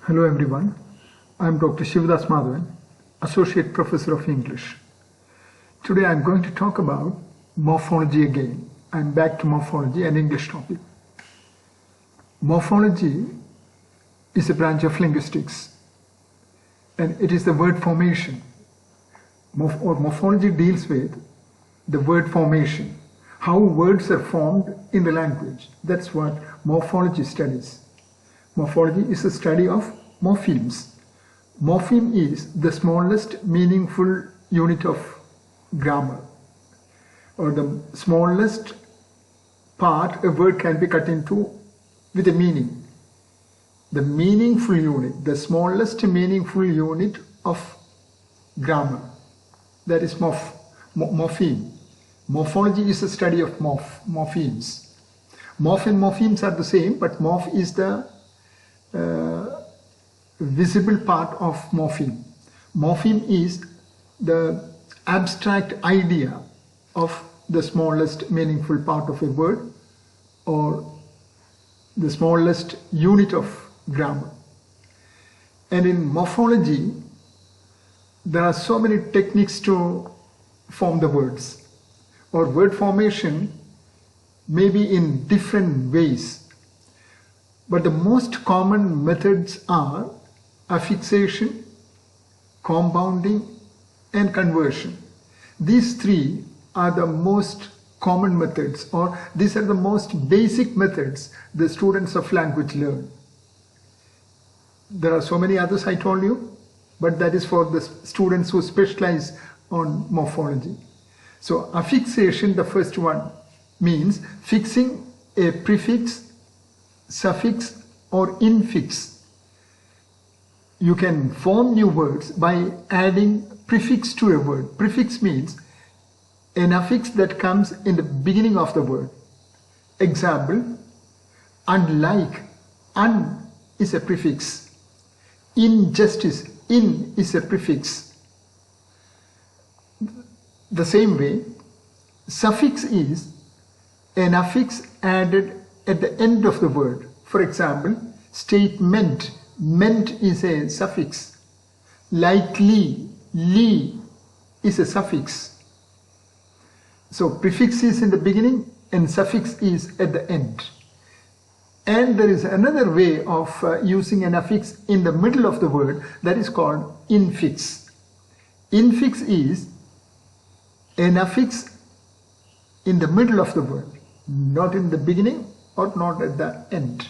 Hello everyone, I am Dr. Sivadas Madhavan, Associate Professor of English. Today I am going to talk about morphology again. I am back to morphology, an English topic. Morphology is a branch of linguistics and it is the word formation. Morphology deals with the word formation, how words are formed in the language. That's what morphology studies. Morphology is the study of morphemes. Morpheme is the smallest meaningful unit of grammar, or the smallest part a word can be cut into with a meaning. The meaningful unit, the smallest meaningful unit of grammar, that is morpheme. Morphology is the study of morphemes. Morph and morphemes are the same, but morph is the visible part of morpheme. Morpheme is the abstract idea of the smallest meaningful part of a word or the smallest unit of grammar. And in morphology, there are so many techniques to form the words, or word formation may be in different ways. But the most common methods are affixation, compounding, and conversion. These three are the most common methods, or these are the most basic methods the students of language learn. There are so many others I told you, but that is for the students who specialize on morphology. So affixation, the first one, means fixing a prefix, suffix or infix. You can form new words by adding prefix to a word. Prefix means an affix that comes in the beginning of the word. Example, unlike, un is a prefix. Injustice, in is a prefix. The same way, suffix is an affix added at the end of the word. For example, statement, meant is a suffix. Likely, li is a suffix. So prefix is in the beginning and suffix is at the end. And there is another way of using an affix in the middle of the word, that is called infix. Infix is an affix in the middle of the word, not in the beginning or not at the end.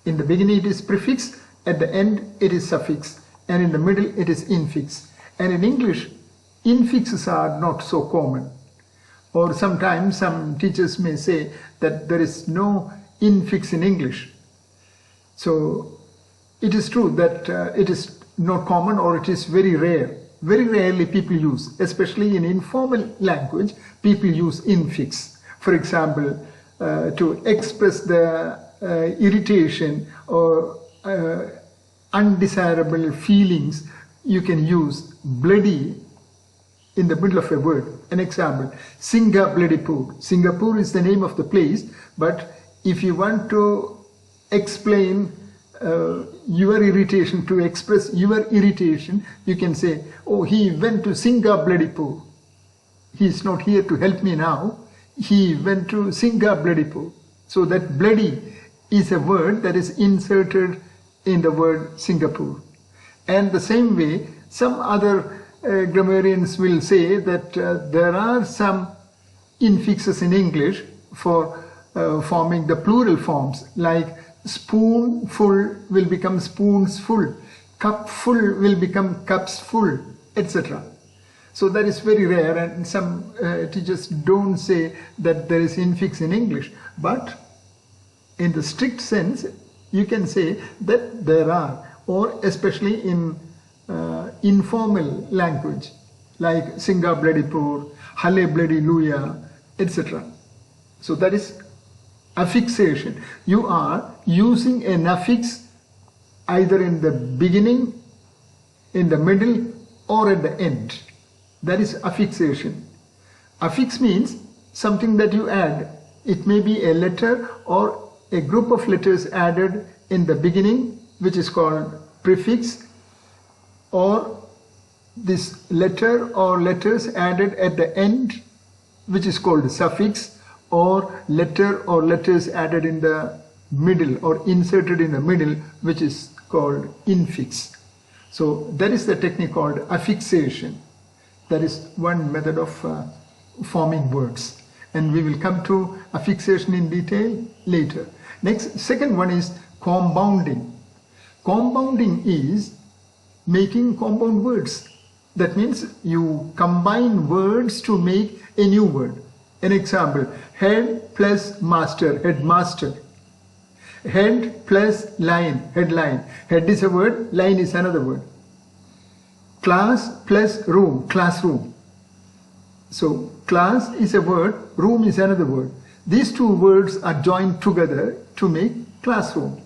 In the beginning it is prefix, at the end it is suffix, and in the middle it is infix. And in English, infixes are not so common. Or sometimes some teachers may say that there is no infix in English. So it is true that it is not common, or it is very rare. Very rarely people use, especially in informal language, people use infix. For example, to express the irritation or undesirable feelings, you can use bloody in the middle of a word. An example, Singapore. Singapore is the name of the place, but if you want to explain your irritation, to express your irritation, you can say, oh, he went to Singapore. He is not here to help me now. He went to Singapore. So that bloody is a word that is inserted in the word Singapore. And the same way, some other grammarians will say that there are some infixes in English for forming the plural forms, like spoonful will become spoons full, cupful will become cups full, etc. So that is very rare, and some teachers don't say that there is infix in English. But in the strict sense, you can say that there are, or especially in informal language, like Singa bloody poor, Halle bloody luya, etc. So that is affixation. You are using an affix either in the beginning, in the middle, or at the end. That is affixation. Affix means something that you add. It may be a letter or a group of letters added in the beginning, which is called prefix or this letter or letters added at the end, which is called suffix, or letter or letters added in the middle or inserted in the middle, which is called infix. So that is the technique called affixation. That is one method of forming words, and we will come to affixation in detail later. Next, second one is compounding. Compounding is making compound words. That means you combine words to make a new word. An example, head plus master, headmaster. Head plus line, headline. Head is a word, line is another word. Class plus room, classroom. So class is a word, room is another word. These two words are joined together to make classroom.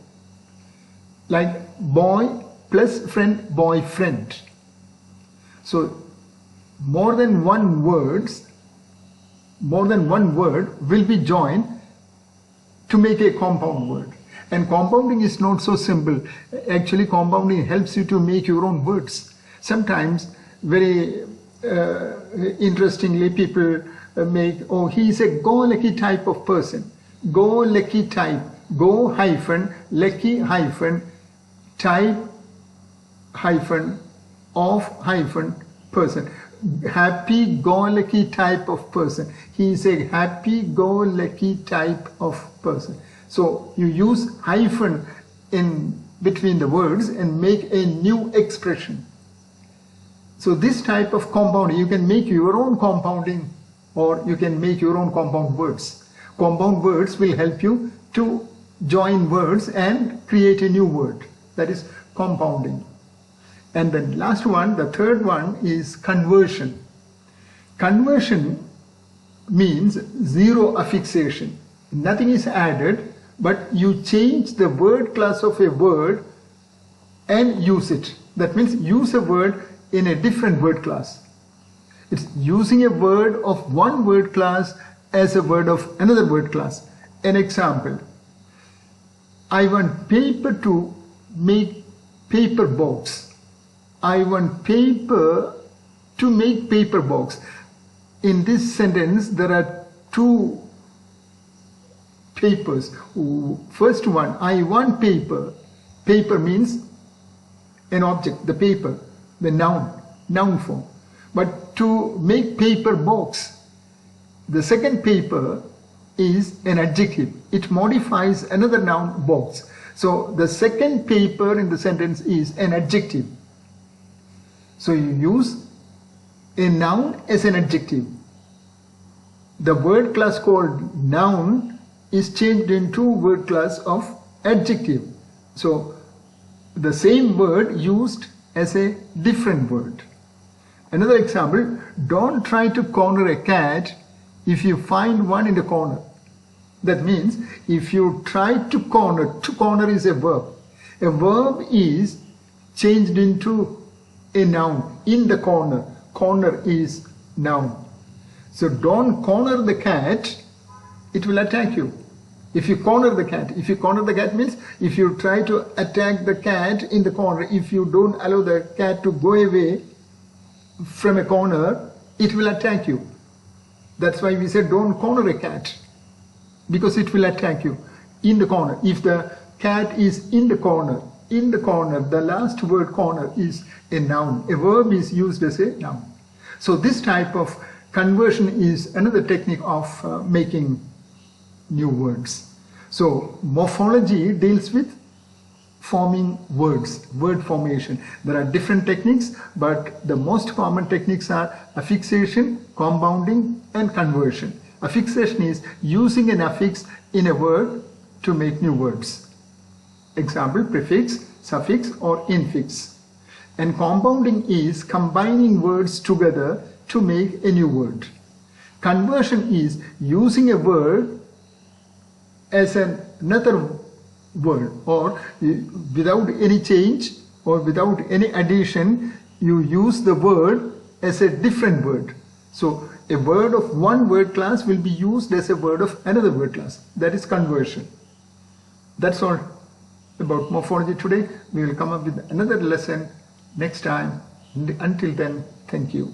Like boy plus friend, boyfriend. So more than one word will be joined to make a compound word. And compounding is not so simple. Actually, compounding helps you to make your own words. Sometimes very interestingly people make, oh, he is a go-lucky type of person. Go-lucky type. Go hyphen, lucky hyphen, type hyphen, of hyphen, person. Happy-go-lucky type of person. He is a happy-go-lucky type of person. So you use hyphen in between the words and make a new expression. So this type of compounding, you can make your own compounding, or you can make your own compound words. Compound words will help you to join words and create a new word. That is compounding. And the last one, the third one, is conversion. Conversion means zero affixation. Nothing is added, but you change the word class of a word and use it. That means use a word in a different word class. It's using a word of one word class as a word of another word class. An example, I want paper to make paper box. I want paper to make paper box. In this sentence, there are two papers. First one, I want paper. Paper means an object, the paper, the noun form. But to make paper box, the second paper is an adjective. It modifies another noun, box. So the second paper in the sentence is an adjective. So you use a noun as an adjective. The word class called noun is changed into word class of adjective. So the same word used as a different word. Another example, don't try to corner a cat if you find one in the corner. That means if you try to corner is a verb. A verb is changed into a noun, in the corner. Corner is noun. So don't corner the cat, it will attack you. If you corner the cat means if you try to attack the cat in the corner, if you don't allow the cat to go away from a corner, it will attack you. That's why we said don't corner a cat, because it will attack you in the corner. If the cat is in the corner, the last word corner is a noun. A verb is used as a noun. So this type of conversion is another technique of making new words. So morphology deals with forming words, word formation. There are different techniques, but the most common techniques are affixation, compounding, and conversion. Affixation is using an affix in a word to make new words. Example, prefix, suffix, or infix. And compounding is combining words together to make a new word. Conversion is using a word as another word, or without any change or without any addition, you use the word as a different word. So a word of one word class will be used as a word of another word class. That is conversion. That's all about morphology today. We will come up with another lesson next time. Until then, thank you.